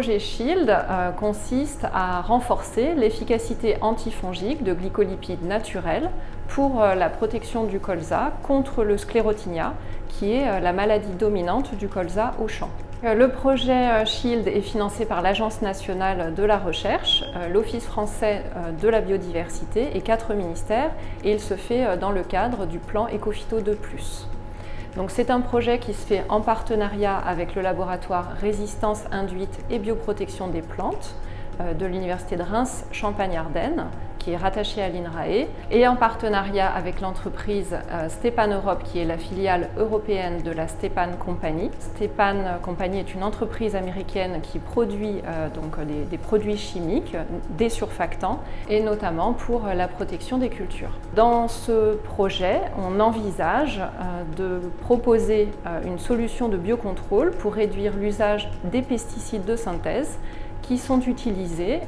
projet SHIELD consiste à renforcer l'efficacité antifongique de glycolipides naturels pour la protection du colza contre le sclérotinia, qui est la maladie dominante du colza au champ. Le projet SHIELD est financé par l'Agence nationale de la recherche, l'Office français de la biodiversité et 4 ministères, et il se fait dans le cadre du plan Ecophyto 2+. Donc c'est un projet qui se fait en partenariat avec le laboratoire Résistance induite et bioprotection des plantes de l'Université de Reims Champagne-Ardenne, qui est rattachée à l'INRAE, et en partenariat avec l'entreprise Stepan Europe, qui est la filiale européenne de la Stepan Company. Stepan Company est une entreprise américaine qui produit des produits chimiques, des surfactants, et notamment pour la protection des cultures. Dans ce projet, on envisage de proposer une solution de biocontrôle pour réduire l'usage des pesticides de synthèse qui sont utilisés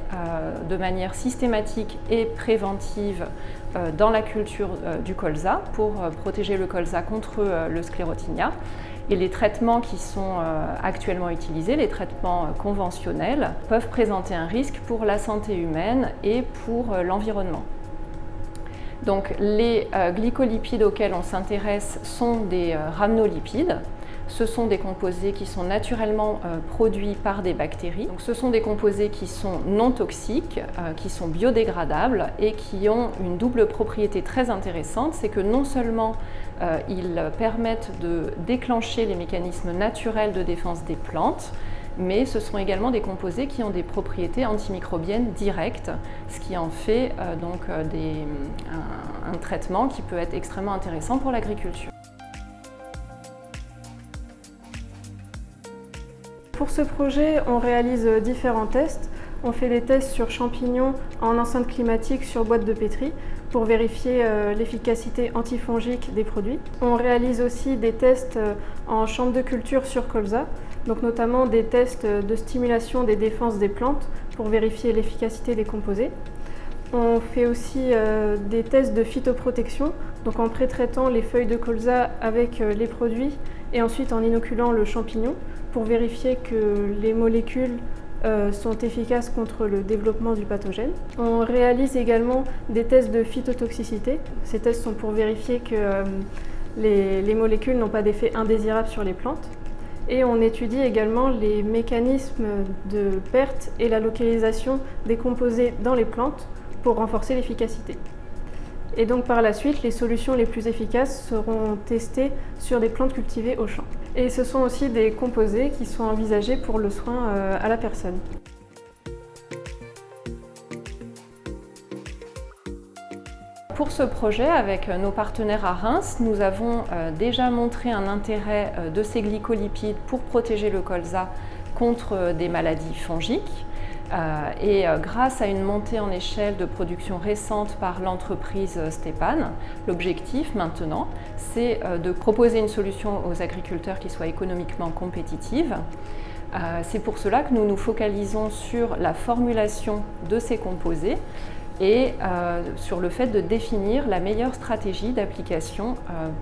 de manière systématique et préventive dans la culture du colza pour protéger le colza contre le sclérotinia. Et les traitements qui sont actuellement utilisés, les traitements conventionnels, peuvent présenter un risque pour la santé humaine et pour l'environnement. Donc les glycolipides auxquels on s'intéresse sont des rhamnolipides. Ce sont des composés qui sont naturellement produits par des bactéries. Donc, ce sont des composés qui sont non toxiques, qui sont biodégradables et qui ont une double propriété très intéressante, c'est que non seulement ils permettent de déclencher les mécanismes naturels de défense des plantes, mais ce sont également des composés qui ont des propriétés antimicrobiennes directes, ce qui en fait un traitement qui peut être extrêmement intéressant pour l'agriculture. Pour ce projet, on réalise différents tests. On fait des tests sur champignons en enceinte climatique sur boîte de pétri pour vérifier l'efficacité antifongique des produits. On réalise aussi des tests en chambre de culture sur colza, donc notamment des tests de stimulation des défenses des plantes pour vérifier l'efficacité des composés. On fait aussi des tests de phytoprotection, donc en pré-traitant les feuilles de colza avec les produits et ensuite en inoculant le champignon pour vérifier que les molécules sont efficaces contre le développement du pathogène. On réalise également des tests de phytotoxicité. Ces tests sont pour vérifier que les molécules n'ont pas d'effet indésirable sur les plantes. Et on étudie également les mécanismes de perte et la localisation des composés dans les plantes pour renforcer l'efficacité. Et donc par la suite, les solutions les plus efficaces seront testées sur des plantes cultivées au champ. Et ce sont aussi des composés qui sont envisagés pour le soin à la personne. Pour ce projet, avec nos partenaires à Reims, nous avons déjà montré un intérêt de ces glycolipides pour protéger le colza contre des maladies fongiques. Et grâce à une montée en échelle de production récente par l'entreprise Stepan, l'objectif maintenant, c'est de proposer une solution aux agriculteurs qui soit économiquement compétitive. C'est pour cela que nous nous focalisons sur la formulation de ces composés et sur le fait de définir la meilleure stratégie d'application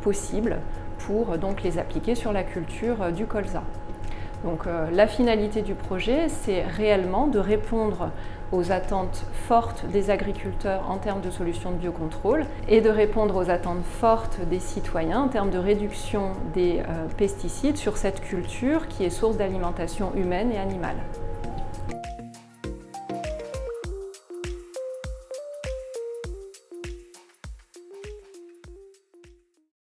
possible pour donc les appliquer sur la culture du colza. Donc la finalité du projet, c'est réellement de répondre aux attentes fortes des agriculteurs en termes de solutions de biocontrôle et de répondre aux attentes fortes des citoyens en termes de réduction des pesticides sur cette culture qui est source d'alimentation humaine et animale.